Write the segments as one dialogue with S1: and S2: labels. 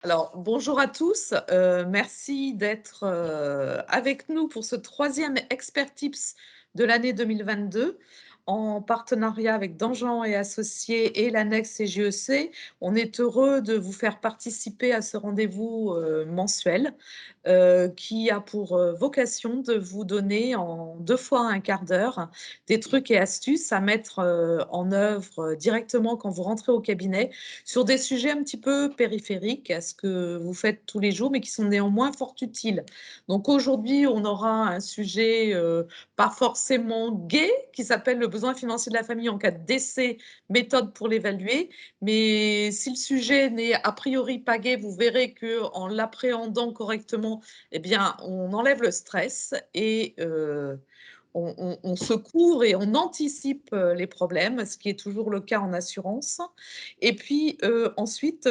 S1: Alors, bonjour à tous, merci d'être, avec nous pour ce troisième expert tips de l'année 2022 en partenariat avec Danjean& et Associés et l'annexe CGEC. On est heureux de vous faire participer à ce rendez-vous, mensuel, qui a pour, vocation de vous donner en 2 fois un quart d'heure des trucs et astuces à mettre, en œuvre, directement quand vous rentrez au cabinet sur des sujets un petit peu périphériques à ce que vous faites tous les jours, mais qui sont néanmoins fort utiles. Donc aujourd'hui, on aura un sujet pas forcément gai, qui s'appelle le besoin financier de la famille en cas de décès, méthode pour l'évaluer. Mais si le sujet n'est a priori pas gai, vous verrez que en l'appréhendant correctement, eh bien, on enlève le stress et on se couvre et on anticipe, les problèmes, ce qui est toujours le cas en assurance. Et puis, ensuite,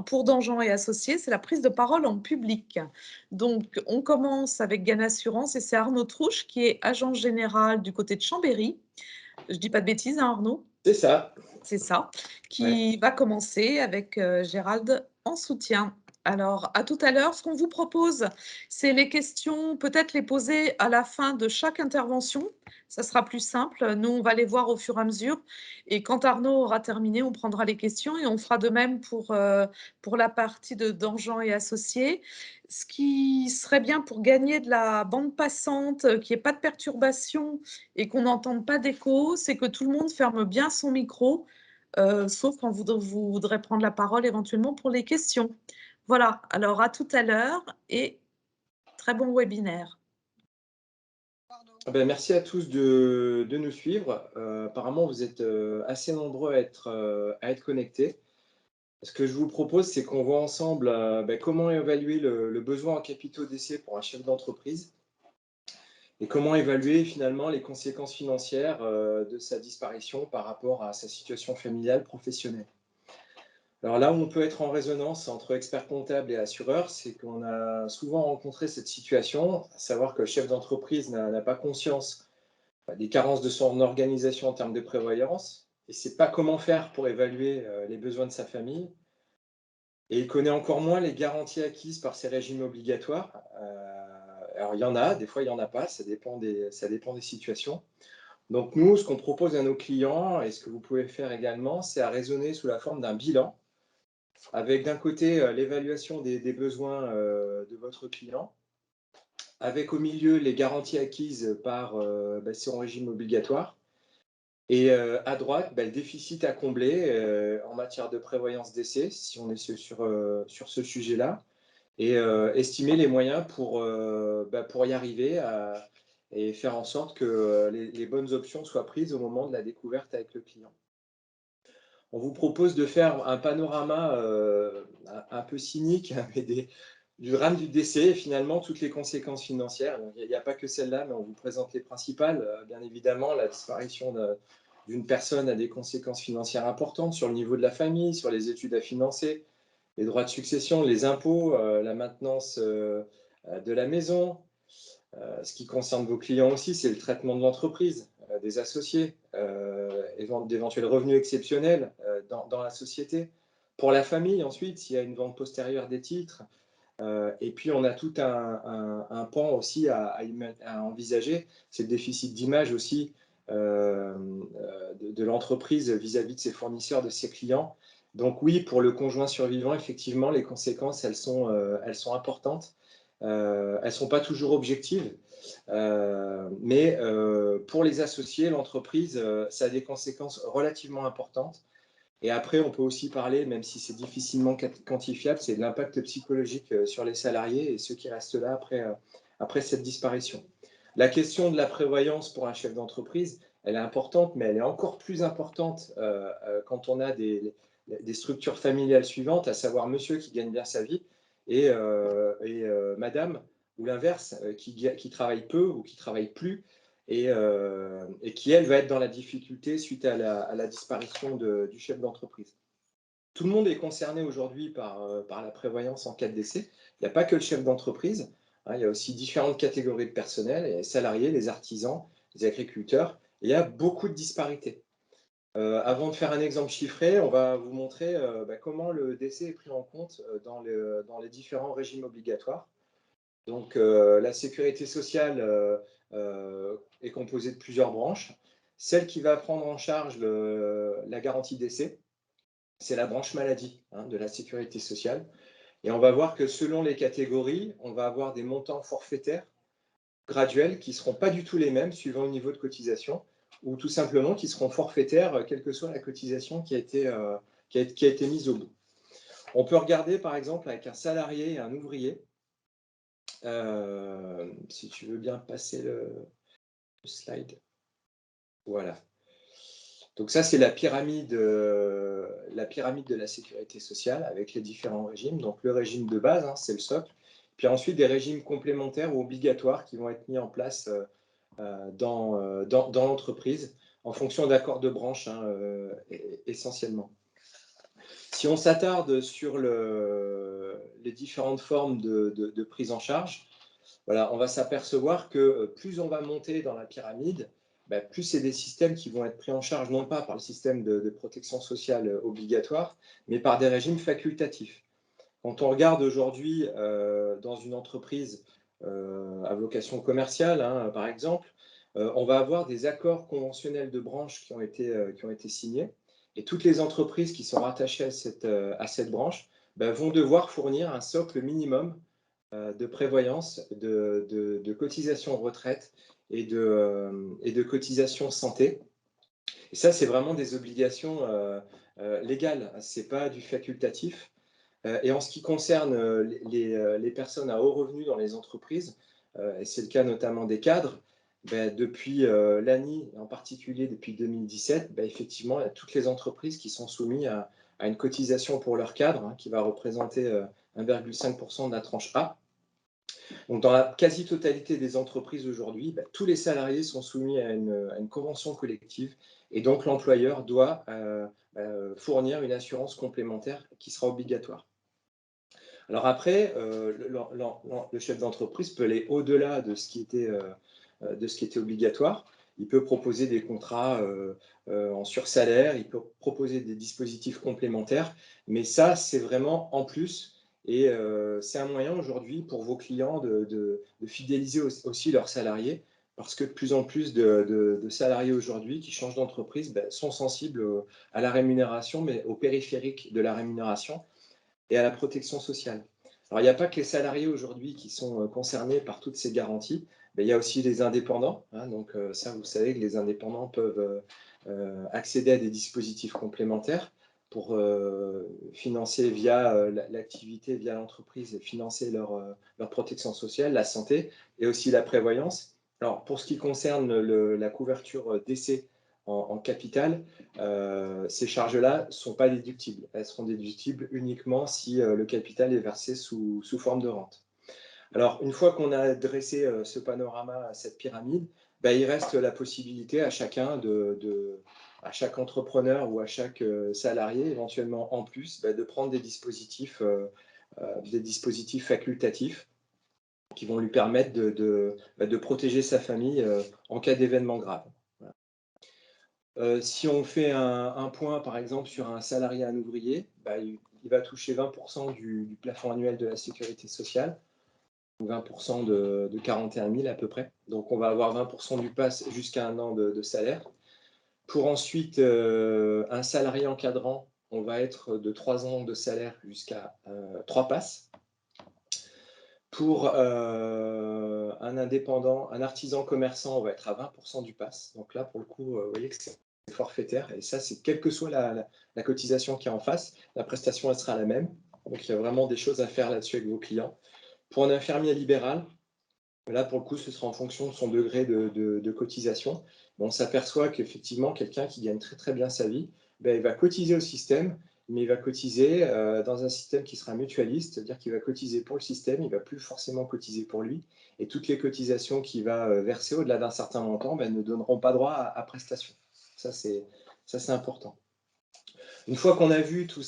S1: pour Dangean et Associés, c'est la prise de parole en public. Donc on commence avec Gann Assurance et c'est Arnaud Trouche qui est agent général du côté de Chambéry. Je dis pas de bêtises, hein, Arnaud?
S2: C'est ça,
S1: C'est ça,
S2: ouais.
S1: qui va commencer avec, Gérald en soutien. Alors, à tout à l'heure. Ce qu'on vous propose, c'est les questions, peut-être les poser à la fin de chaque intervention. Ça sera plus simple. Nous, on va les voir au fur et à mesure et quand Arnaud aura terminé, on prendra les questions et on fera de même pour la partie de Dangean et Associés. Ce qui serait bien pour gagner de la bande passante, qu'il y ait pas de perturbations et qu'on n'entende pas d'écho, c'est que tout le monde ferme bien son micro, sauf quand vous voudrez prendre la parole éventuellement pour les questions. Voilà, alors à tout à l'heure et très bon webinaire.
S2: Ah ben, merci à tous de nous suivre. Apparemment, vous êtes, assez nombreux à être connectés. Ce que je vous propose, c'est qu'on voit ensemble, comment évaluer le besoin en capitaux d'essai pour un chef d'entreprise et comment évaluer finalement les conséquences financières, de sa disparition par rapport à sa situation familiale, professionnelle. Alors là où on peut être en résonance entre experts comptables et assureurs, c'est qu'on a souvent rencontré cette situation, à savoir que le chef d'entreprise n'a pas conscience des carences de son organisation en termes de prévoyance, et ne sait pas comment faire pour évaluer les besoins de sa famille, et il connaît encore moins les garanties acquises par ces régimes obligatoires. Alors il y en a, des fois il n'y en a pas, ça dépend des situations. Donc nous, ce qu'on propose à nos clients, et ce que vous pouvez faire également, c'est à raisonner sous la forme d'un bilan, avec d'un côté l'évaluation des besoins de votre client, avec au milieu les garanties acquises par son régime obligatoire, et à droite, le déficit à combler en matière de prévoyance décès, si on est sur ce sujet-là, et estimer les moyens pour y arriver et faire en sorte que les bonnes options soient prises au moment de la découverte avec le client. On vous propose de faire un panorama un peu cynique mais du drame du décès et finalement toutes les conséquences financières. Il n'y a pas que celle-là, mais on vous présente les principales. Bien évidemment, la disparition d'une personne a des conséquences financières importantes sur le niveau de la famille, sur les études à financer, les droits de succession, les impôts, la maintenance de la maison. Ce qui concerne vos clients aussi, c'est le traitement de l'entreprise, des associés, d'éventuels revenus exceptionnels dans la société. Pour la famille, ensuite, s'il y a une vente postérieure des titres. Et puis, on a tout un pan aussi à envisager, c'est le déficit d'image aussi de l'entreprise vis-à-vis de ses fournisseurs, de ses clients. Donc oui, pour le conjoint survivant, effectivement, les conséquences, elles sont importantes. Elles ne sont pas toujours objectives, mais pour les associés, l'entreprise, ça a des conséquences relativement importantes. Et après, on peut aussi parler, même si c'est difficilement quantifiable, c'est de l'impact psychologique sur les salariés et ceux qui restent là après cette disparition. La question de la prévoyance pour un chef d'entreprise, elle est importante, mais elle est encore plus importante quand on a des structures familiales suivantes, à savoir monsieur qui gagne bien sa vie et madame, ou l'inverse, qui travaille peu ou qui travaille plus et qui, elle, va être dans la difficulté suite à la disparition du chef d'entreprise. Tout le monde est concerné aujourd'hui par la prévoyance en cas de décès. Il n'y a pas que le chef d'entreprise, hein, il y a aussi différentes catégories de personnel, les salariés, les artisans, les agriculteurs. Il y a beaucoup de disparités. Avant de faire un exemple chiffré, on va vous montrer comment le décès est pris en compte dans les différents régimes obligatoires. Donc, la sécurité sociale est composée de plusieurs branches. Celle qui va prendre en charge la garantie décès, c'est la branche maladie de la sécurité sociale. Et on va voir que selon les catégories, on va avoir des montants forfaitaires graduels qui ne seront pas du tout les mêmes suivant le niveau de cotisation, ou tout simplement qui seront forfaitaires, quelle que soit la cotisation qui a été mise au bout. On peut regarder par exemple avec un salarié et un ouvrier. Si tu veux bien passer le slide. Voilà. Donc ça, c'est la pyramide de la sécurité sociale avec les différents régimes. Donc le régime de base, c'est le socle. Puis ensuite, des régimes complémentaires ou obligatoires qui vont être mis en place dans l'entreprise en fonction d'accords de branche essentiellement. Si on s'attarde sur les différentes formes de prise en charge, voilà, on va s'apercevoir que plus on va monter dans la pyramide, plus c'est des systèmes qui vont être pris en charge, non pas par le système de protection sociale obligatoire, mais par des régimes facultatifs. Quand on regarde aujourd'hui dans une entreprise à vocation commerciale, par exemple, on va avoir des accords conventionnels de branche qui ont été signés, et toutes les entreprises qui sont rattachées à cette branche vont devoir fournir un socle minimum de prévoyance, de cotisation retraite et de cotisation santé. Et ça, c'est vraiment des obligations légales, ce n'est pas du facultatif. Et en ce qui concerne les personnes à haut revenu dans les entreprises, et c'est le cas notamment des cadres, depuis l'ANI, en particulier depuis 2017, effectivement, il y a toutes les entreprises qui sont soumises à une cotisation pour leurs cadres, qui va représenter 1,5% de la tranche A. Donc, dans la quasi-totalité des entreprises aujourd'hui, tous les salariés sont soumis à une convention collective et donc l'employeur doit fournir une assurance complémentaire qui sera obligatoire. Alors après, le chef d'entreprise peut aller au-delà de ce qui était obligatoire. Il peut proposer des contrats en sursalaire, il peut proposer des dispositifs complémentaires, mais ça, c'est vraiment en plus. Et c'est un moyen aujourd'hui pour vos clients de fidéliser aussi leurs salariés, parce que de plus en plus de salariés aujourd'hui qui changent d'entreprise sont sensibles à la rémunération, mais au périphérique de la rémunération et à la protection sociale. Alors, il n'y a pas que les salariés aujourd'hui qui sont concernés par toutes ces garanties, mais il y a aussi les indépendants. Donc, ça, vous savez que les indépendants peuvent accéder à des dispositifs complémentaires pour financer via l'activité, via l'entreprise, et financer leur protection sociale, la santé et aussi la prévoyance. Alors, pour ce qui concerne la couverture décès en capital, ces charges-là ne sont pas déductibles. Elles seront déductibles uniquement si le capital est versé sous forme de rente. Alors, une fois qu'on a dressé ce panorama, cette pyramide, il reste la possibilité à chacun à chaque entrepreneur ou à chaque salarié, éventuellement en plus, de prendre des dispositifs facultatifs qui vont lui permettre de protéger sa famille en cas d'événement grave. Si on fait un point, par exemple, sur un salarié, un ouvrier, il va toucher 20% du plafond annuel de la sécurité sociale, 20% de 41 000 à peu près. Donc, on va avoir 20% du PASS jusqu'à un an de salaire. Pour ensuite, un salarié encadrant, on va être de 3 ans de salaire jusqu'à 3 PASS. Pour un indépendant, un artisan commerçant, on va être à 20% du PASS. Donc là, pour le coup, vous voyez que c'est forfaitaire. Et ça, c'est quelle que soit la cotisation qui est en face, la prestation, elle sera la même. Donc, il y a vraiment des choses à faire là-dessus avec vos clients. Pour un infirmier libéral, là, pour le coup, ce sera en fonction de son degré de cotisation. Mais on s'aperçoit qu'effectivement, quelqu'un qui gagne très, très bien sa vie, il va cotiser au système, mais il va cotiser dans un système qui sera mutualiste, c'est-à-dire qu'il va cotiser pour le système, il ne va plus forcément cotiser pour lui. Et toutes les cotisations qu'il va verser au-delà d'un certain montant ne donneront pas droit à prestation. Ça, c'est important. Une fois qu'on a vu toute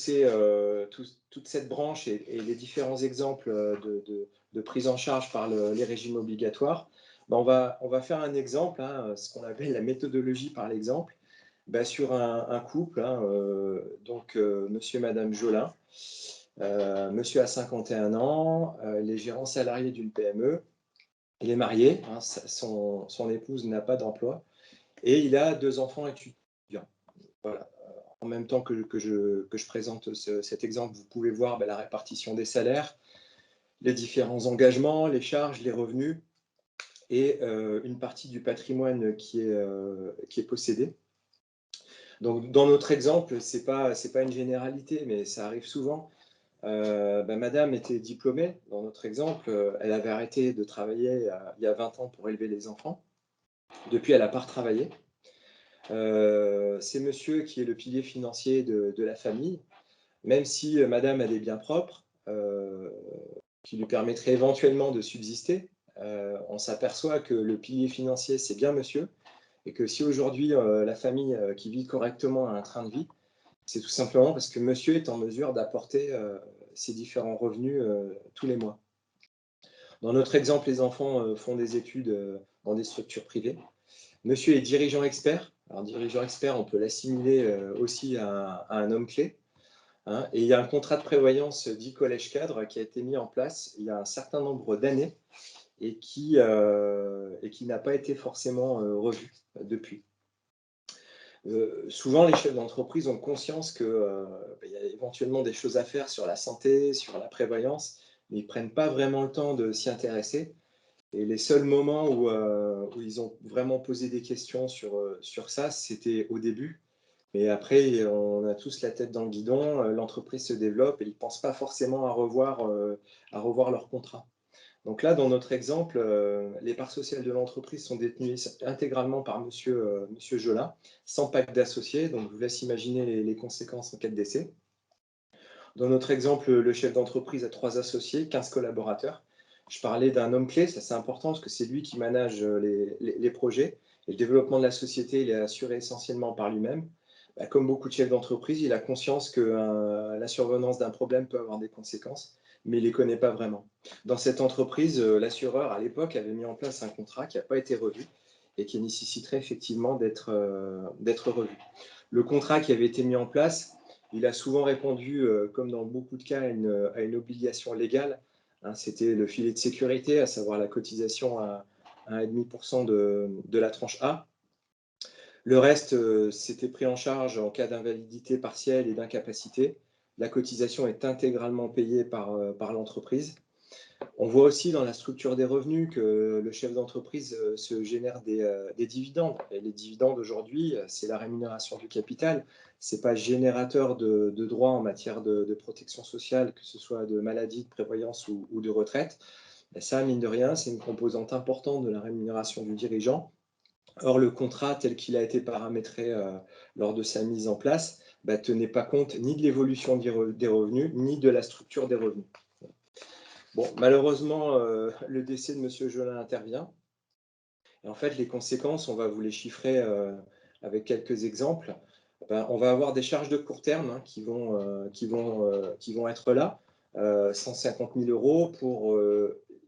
S2: cette branche et les différents exemples de prise en charge par les régimes obligatoires, on va faire un exemple, ce qu'on appelle la méthodologie par l'exemple. Sur un couple, hein, monsieur et madame Jolin. Monsieur a 51 ans, il est gérant salarié d'une PME. Il est marié, hein, son épouse n'a pas d'emploi et il a 2 enfants étudiants. Voilà. En même temps que je présente cet exemple, vous pouvez voir la répartition des salaires, les différents engagements, les charges, les revenus et une partie du patrimoine qui est possédé. Donc, dans notre exemple, c'est pas une généralité, mais ça arrive souvent. Madame était diplômée, dans notre exemple, elle avait arrêté de travailler il y a 20 ans pour élever les enfants. Depuis, elle n'a pas retravaillé. C'est monsieur qui est le pilier financier de la famille, même si madame a des biens propres qui lui permettraient éventuellement de subsister. On s'aperçoit que le pilier financier, c'est bien monsieur, et que si aujourd'hui la famille qui vit correctement a un train de vie, c'est tout simplement parce que monsieur est en mesure d'apporter ses différents revenus tous les mois. Dans notre exemple, les enfants font des études dans des structures privées. Monsieur est dirigeant expert. Alors, dirigeant expert, on peut l'assimiler aussi à un homme clé, hein. Et il y a un contrat de prévoyance dit collège cadre qui a été mis en place il y a un certain nombre d'années et qui n'a pas été forcément revu depuis. Souvent, les chefs d'entreprise ont conscience qu'il y a éventuellement des choses à faire sur la santé, sur la prévoyance, mais ils ne prennent pas vraiment le temps de s'y intéresser. Et les seuls moments où ils ont vraiment posé des questions sur ça, c'était au début. Mais après, on a tous la tête dans le guidon, l'entreprise se développe et ils ne pensent pas forcément à revoir leur contrat. Donc là, dans notre exemple, les parts sociales de l'entreprise sont détenues intégralement par monsieur Jolin, sans pacte d'associés. Donc, je vous laisse imaginer les conséquences en cas de décès. Dans notre exemple, le chef d'entreprise a 3 associés, 15 collaborateurs. Je parlais d'un homme clé, ça c'est important parce que c'est lui qui manage les projets. Et le développement de la société, il est assuré essentiellement par lui-même. Comme beaucoup de chefs d'entreprise, il a conscience que la survenance d'un problème peut avoir des conséquences, mais il ne les connaît pas vraiment. Dans cette entreprise, l'assureur, à l'époque, avait mis en place un contrat qui n'a pas été revu et qui nécessiterait effectivement d'être revu. Le contrat qui avait été mis en place, il a souvent répondu, comme dans beaucoup de cas, à une obligation légale, hein. C'était le filet de sécurité, à savoir la cotisation à 1,5% de la tranche A. Le reste, c'était pris en charge en cas d'invalidité partielle et d'incapacité. La cotisation est intégralement payée par l'entreprise. On voit aussi dans la structure des revenus que le chef d'entreprise se génère des dividendes. Et les dividendes aujourd'hui, c'est la rémunération du capital. Ce n'est pas générateur de droits en matière de protection sociale, que ce soit de maladie, de prévoyance ou de retraite. Et ça, mine de rien, c'est une composante importante de la rémunération du dirigeant. Or, le contrat tel qu'il a été paramétré lors de sa mise en place tenait pas compte ni de l'évolution des revenus, ni de la structure des revenus. Bon, malheureusement, le décès de monsieur Jolin intervient. Et en fait, les conséquences, on va vous les chiffrer avec quelques exemples. On va avoir des charges de court terme hein, qui vont être là. 150 000 € pour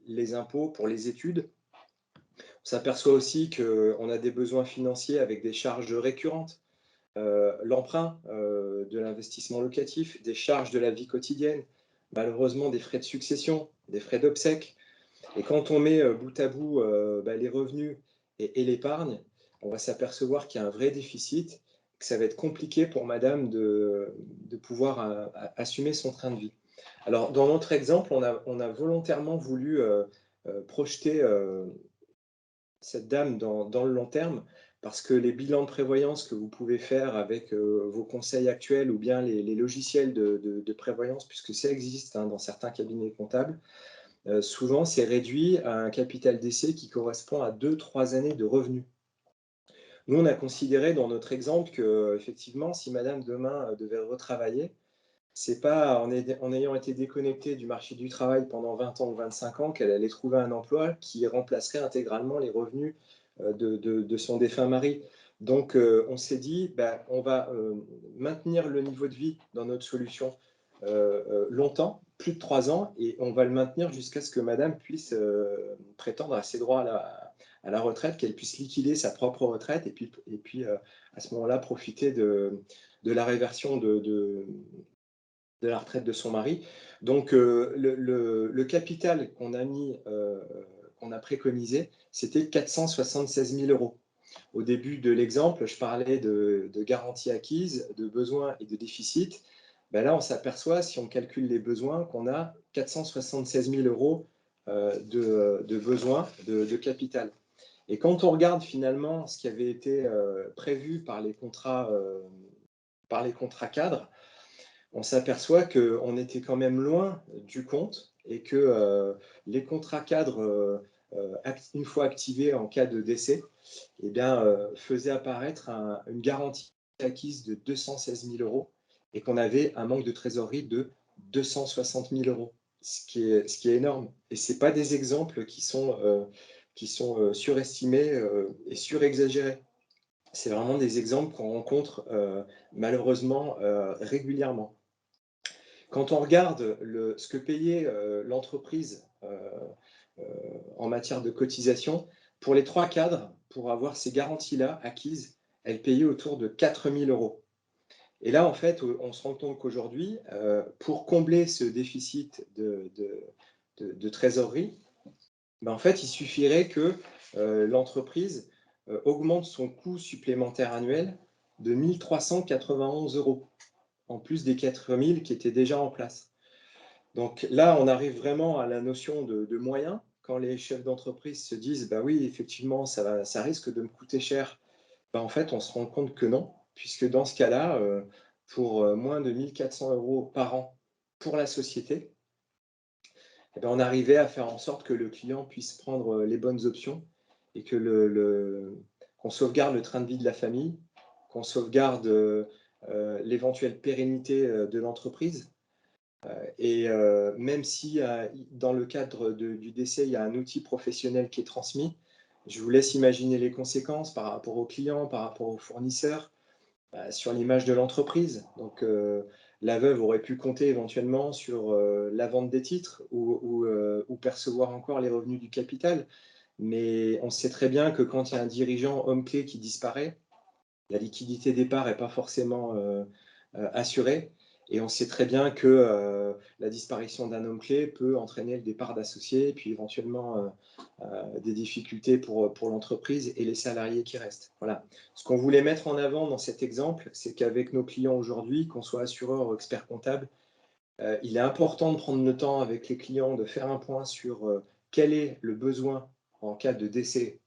S2: les impôts, pour les études. On s'aperçoit aussi qu'on a des besoins financiers avec des charges récurrentes. L'emprunt de l'investissement locatif, des charges de la vie quotidienne, malheureusement des frais de succession, des frais d'obsèques. Et quand on met bout à bout les revenus et l'épargne, on va s'apercevoir qu'il y a un vrai déficit, que ça va être compliqué pour madame de pouvoir assumer son train de vie. Alors, dans notre exemple, on a volontairement voulu projeter cette dame dans le long terme, parce que les bilans de prévoyance que vous pouvez faire avec vos conseils actuels ou bien les logiciels de prévoyance, puisque ça existe hein, dans certains cabinets comptables, souvent c'est réduit à un capital d'essai qui correspond à 2-3 années de revenus. Nous, on a considéré dans notre exemple que, effectivement, si madame demain devait retravailler, c'est pas en ayant été déconnectée du marché du travail pendant 20 ans ou 25 ans qu'elle allait trouver un emploi qui remplacerait intégralement les revenus de son défunt mari. Donc, on s'est dit, on va maintenir le niveau de vie dans notre solution longtemps, plus de 3 ans, et on va le maintenir jusqu'à ce que madame puisse prétendre à ses droits à la retraite, qu'elle puisse liquider sa propre retraite et puis à ce moment-là, profiter de la réversion de la retraite de son mari. Donc, le capital qu'on a mis, qu'on a préconisé, c'était 476 000 euros. Au début de l'exemple, je parlais de garantie acquise, de besoins et de déficit. Ben là, on s'aperçoit, si on calcule les besoins, qu'on a 476 000 euros de besoins de capital. Et quand on regarde finalement ce qui avait été prévu par les contrats cadres, on s'aperçoit qu'on était quand même loin du compte et que les contrats cadres, une fois activés en cas de décès, eh bien, faisaient apparaître une garantie acquise de 216 000 euros et qu'on avait un manque de trésorerie de 260 000 euros, ce qui est énorme. Et ce n'est pas des exemples qui sont surestimés et surexagérés. C'est vraiment des exemples qu'on rencontre malheureusement régulièrement. Quand on regarde ce que payait l'entreprise en matière de cotisation, pour les 3 cadres, pour avoir ces garanties-là acquises, elle payait autour de 4 000 euros. Et là, en fait, on se rend compte qu'aujourd'hui, pour combler ce déficit de trésorerie, ben, en fait, il suffirait que l'entreprise augmente son coût supplémentaire annuel de 1 391 euros, en plus des 4 000 qui étaient déjà en place. Donc là, on arrive vraiment à la notion de moyens. Quand les chefs d'entreprise se disent, bah oui, effectivement, ça risque de me coûter cher, bah en fait, on se rend compte que non, puisque dans ce cas-là, pour moins de 1 400 euros par an pour la société, eh ben, on arrivait à faire en sorte que le client puisse prendre les bonnes options et que qu'on sauvegarde le train de vie de la famille, qu'on sauvegarde l'éventuelle pérennité de l'entreprise. Et même si dans le cadre du décès, il y a un outil professionnel qui est transmis, je vous laisse imaginer les conséquences par rapport aux clients, par rapport aux fournisseurs, sur l'image de l'entreprise. Donc la veuve aurait pu compter éventuellement sur la vente des titres ou percevoir encore les revenus du capital. Mais on sait très bien que quand il y a un dirigeant homme-clé qui disparaît, la liquidité départ n'est pas forcément assurée. Et on sait très bien que la disparition d'un homme clé peut entraîner le départ d'associés, puis éventuellement des difficultés pour l'entreprise et les salariés qui restent. Voilà. Ce qu'on voulait mettre en avant dans cet exemple, c'est qu'avec nos clients aujourd'hui, qu'on soit assureur ou expert comptable, il est important de prendre le temps avec les clients de faire un point sur quel est le besoin en cas de décès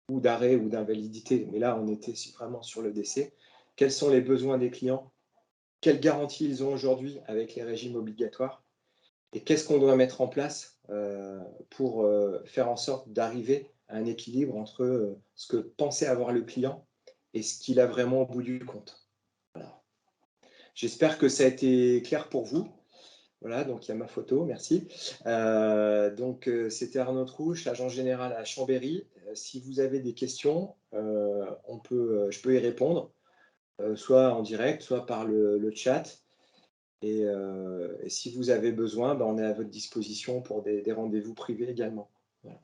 S2: ou d'arrêt ou d'invalidité, mais là on était vraiment sur le décès. Quels sont les besoins des clients? Quelles garanties ils ont aujourd'hui avec les régimes obligatoires? Et qu'est-ce qu'on doit mettre en place pour faire en sorte d'arriver à un équilibre entre ce que pensait avoir le client et ce qu'il a vraiment au bout du compte. Voilà. J'espère que ça a été clair pour vous. Voilà, donc il y a ma photo, merci. C'était Arnaud Trouche, agent général à Chambéry. Si vous avez des questions, je peux y répondre, soit en direct, soit par le chat. Et si vous avez besoin, on est à votre disposition pour des rendez-vous privés également. Voilà.